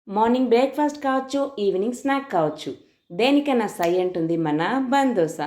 Morning breakfast కావచ్చు, evening snack కావచ్చు, దేనికైనా సై అంటుంది మన బన్ దోస.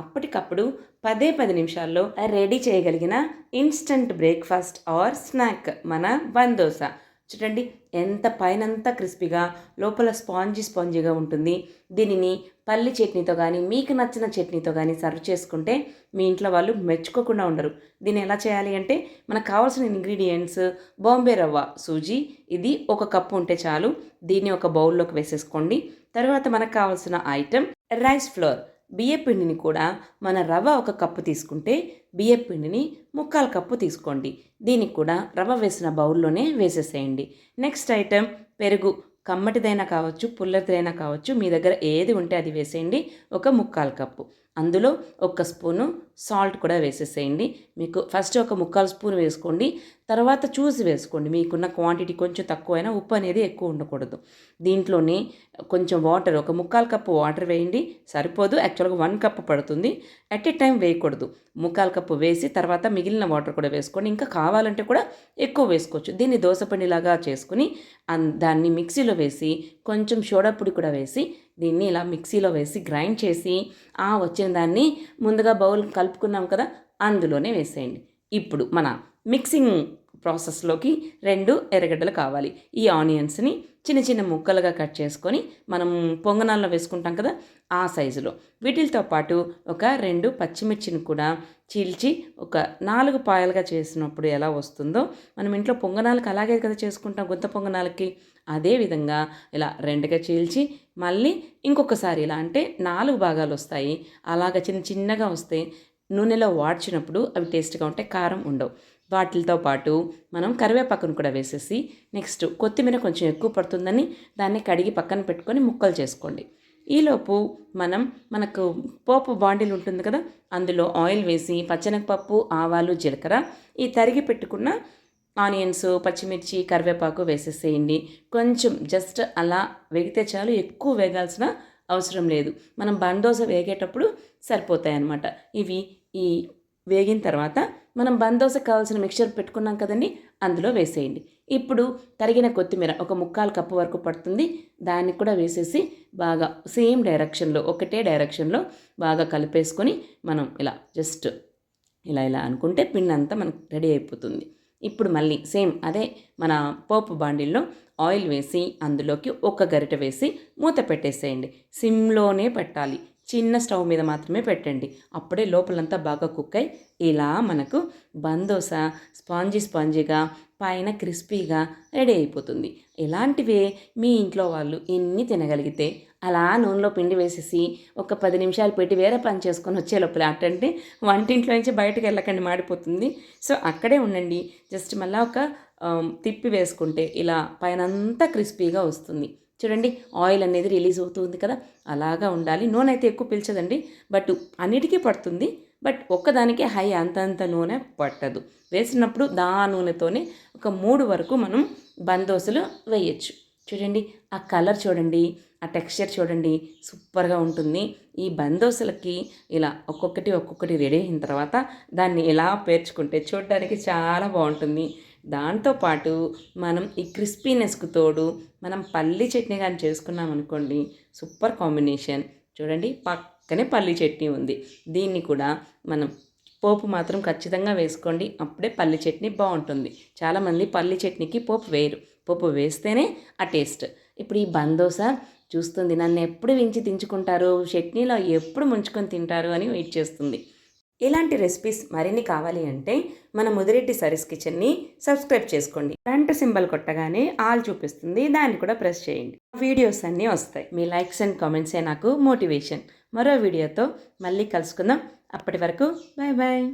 అప్పటికప్పుడు 10 నిమిషాల్లో రెడీ చేయగలిగిన ఇన్స్టంట్ బ్రేక్ఫాస్ట్ ఆర్ స్నాక్ మన బన్ దోస. చూడండి ఎంత పైనంతా క్రిస్పీగా, లోపల స్పాంజీగా ఉంటుంది. దీనిని పల్లి చట్నీతో కానీ, మీకు నచ్చిన చట్నీతో కానీ సర్వ్ చేసుకుంటే మీ ఇంట్లో వాళ్ళు మెచ్చుకోకుండా ఉండరు. దీన్ని ఎలా చేయాలి అంటే, మనకు కావాల్సిన ఇంగ్రీడియంట్స్ బాంబే రవ్వ, సూజీ, ఇది 1 కప్పు ఉంటే చాలు. దీన్ని ఒక బౌల్లోకి వేసేసుకోండి. తర్వాత మనకు కావాల్సిన ఐటెం రైస్ ఫ్లోర్. బియ్యపిండిని కూడా మన రవ్వ 1 కప్పు తీసుకుంటే బియ్యపిండిని 3/4 కప్పు తీసుకోండి. దీనికి కూడా రవ్వ వేసిన బౌల్లోనే వేసేసేయండి. నెక్స్ట్ ఐటెం పెరుగు. కమ్మటిదైనా కావచ్చు, పుల్లటిదైనా కావచ్చు, మీ దగ్గర ఏది ఉంటే అది వేసేయండి. 1/4 కప్పు. అందులో 1 స్పూను సాల్ట్ కూడా వేసేసేయండి. మీకు ఫస్ట్ 1/4 స్పూన్ వేసుకోండి, తర్వాత చూసి వేసుకోండి. మీకున్న క్వాంటిటీ కొంచెం తక్కువైనా ఉప్పు అనేది ఎక్కువ ఉండకూడదు. దీంట్లోనే కొంచెం వాటర్, 1/4 కప్పు వాటర్ వేయండి. సరిపోదు, యాక్చువల్గా 1 కప్పు పడుతుంది. అట్ ఏ టైం వేయకూడదు. 3/4 కప్పు వేసి తర్వాత మిగిలిన వాటర్ కూడా వేసుకోండి. ఇంకా కావాలంటే కూడా ఎక్కువ వేసుకోవచ్చు. దీన్ని దోసపిండిలాగా చేసుకుని దాన్ని మిక్సీలో వేసి కొంచెం సోడా పొడి కూడా వేసి దీన్ని ఇలా మిక్సీలో వేసి గ్రైండ్ చేసి వచ్చిన దాన్ని ముందుగా బౌల్ కలుపుకున్నాం కదా, అందులోనే వేసేయండి. ఇప్పుడు మన మిక్సింగ్ ప్రాసెస్లోకి 2 ఎర్రగడ్డలు కావాలి. ఈ ఆనియన్స్ని చిన్న చిన్న ముక్కలుగా కట్ చేసుకొని మనం పొంగనాల్లో వేసుకుంటాం కదా, ఆ సైజులో. వీటితో పాటు ఒక 2 పచ్చిమిర్చిని కూడా చీల్చి ఒక 4 పాయలుగా చేసినప్పుడు ఎలా వస్తుందో, మనం ఇంట్లో పొంగనాలకు అలాగే కదా చేసుకుంటాం, గుంత పొంగనాలకి. అదేవిధంగా ఇలా 2గా చీల్చి మళ్ళీ ఇంకొకసారి ఇలా అంటే 4 భాగాలు వస్తాయి. అలాగ చిన్నగా వస్తే నూనెలో వాడ్చినప్పుడు అవి టేస్ట్గా ఉంటాయి, కారం ఉండవు. వాటితో పాటు మనం కరివేపాకును కూడా వేసేసి నెక్స్ట్ కొత్తిమీర కొంచెం ఎక్కువ పడుతుందని దాన్ని కడిగి పక్కన పెట్టుకొని ముక్కలు చేసుకోండి. ఈలోపు మనకు పోపు బాండిల్ ఉంటుంది కదా, అందులో ఆయిల్ వేసి పచ్చెనగపప్పు, ఆవాలు, జీలకర్ర, ఈ తరిగి పెట్టుకున్న ఆనియన్స్, పచ్చిమిర్చి, కరివేపాకు వేసేసేయండి. కొంచెం జస్ట్ అలా వేగితే చాలు, ఎక్కువ వేగాల్సిన అవసరం లేదు. మనం బన్ దోస వేగేటప్పుడు సరిపోతాయి అన్నమాట. ఇవి ఈ వేగిన తర్వాత మనం బన్ దోసకు కావాల్సిన మిక్చర్ పెట్టుకున్నాం కదండి, అందులో వేసేయండి. ఇప్పుడు తరిగిన కొత్తిమీర 1/4 కప్పు వరకు పడుతుంది, దాన్ని కూడా వేసేసి బాగా సేమ్ డైరెక్షన్లో, ఒకటే డైరెక్షన్లో బాగా కలిపేసుకొని మనం ఇలా జస్ట్ ఇలా అనుకుంటే పిండి అంతా మనకు రెడీ అయిపోతుంది. ఇప్పుడు మళ్ళీ సేమ్ అదే మన పోపు బాండిల్లో ఆయిల్ వేసి అందులోకి 1 గరిటె వేసి మూత పెట్టేసేయండి. సిమ్లోనే పెట్టాలి, చిన్న స్టవ్ మీద మాత్రమే పెట్టండి. అప్పుడే లోపలంతా బాగా కుక్ అయి ఇలా మనకు బన్ దోస స్పాంజీగా పైన క్రిస్పీగా రెడీ అయిపోతుంది. ఇలాంటివే మీ ఇంట్లో వాళ్ళు ఎన్ని తినగలిగితే అలా నూనెలో పిండి వేసేసి ఒక 10 నిమిషాలు పెట్టి వేరే పని చేసుకొని వచ్చే లోపల అంటే వంటింట్లో నుంచి బయటకు వెళ్ళకండి, మాడిపోతుంది. సో అక్కడే ఉండండి. జస్ట్ మళ్ళీ ఒక తిప్పి వేసుకుంటే ఇలా పైనంతా క్రిస్పీగా వస్తుంది. చూడండి ఆయిల్ అనేది రిలీజ్ అవుతుంది కదా, అలాగా ఉండాలి. నూనె అయితే ఎక్కువ పీల్చదండి, బట్ అన్నిటికీ పడుతుంది. బట్ ఒక్కదానికి హై అంతంత నూనె పట్టదు. వేసినప్పుడు నూనెతోనే ఒక 3 వరకు మనం బన్ దోసలు వేయచ్చు. చూడండి ఆ కలర్ చూడండి, ఆ టెక్స్చర్ చూడండి, సూపర్గా ఉంటుంది. ఈ బన్ దోసలకి ఇలా ఒక్కొక్కటి రెడీ అయిన తర్వాత దాన్ని ఇలా పేర్చుకుంటే చూడడానికి చాలా బాగుంటుంది. దాంతోపాటు మనం ఈ క్రిస్పీనెస్కు తోడు మనం పల్లి చట్నీ కానీ చేసుకున్నాం అనుకోండి, సూపర్ కాంబినేషన్. చూడండి పక్కనే పల్లి చట్నీ ఉంది. దీన్ని కూడా మనం పోపు మాత్రం ఖచ్చితంగా వేసుకోండి, అప్పుడే పల్లి చట్నీ బాగుంటుంది. చాలామంది పల్లి చట్నీకి పోపు వేయరు, పోపు వేస్తేనే ఆ టేస్ట్. ఇప్పుడు ఈ బన్ దోస చూస్తుంది, నన్ను ఎప్పుడు వించి తించుకుంటారు, చట్నీలో ఎప్పుడు ముంచుకొని తింటారు అని వెయిట్ చేస్తుంది. ఇలాంటి రెసిపీస్ మరిన్ని కావాలి అంటే మన ముదిరెడ్డి సరీస్ కిచెన్ని సబ్స్క్రైబ్ చేసుకోండి. గంట సింబల్ కొట్టగానే ఆల్ చూపిస్తుంది, దాన్ని కూడా ప్రెస్ చేయండి. వీడియోస్ అన్నీ వస్తాయి. మీ లైక్స్ అండ్ కామెంట్సే నాకు మోటివేషన్. మరో వీడియోతో మళ్ళీ కలుసుకుందాం. అప్పటి వరకు బాయ్ బాయ్.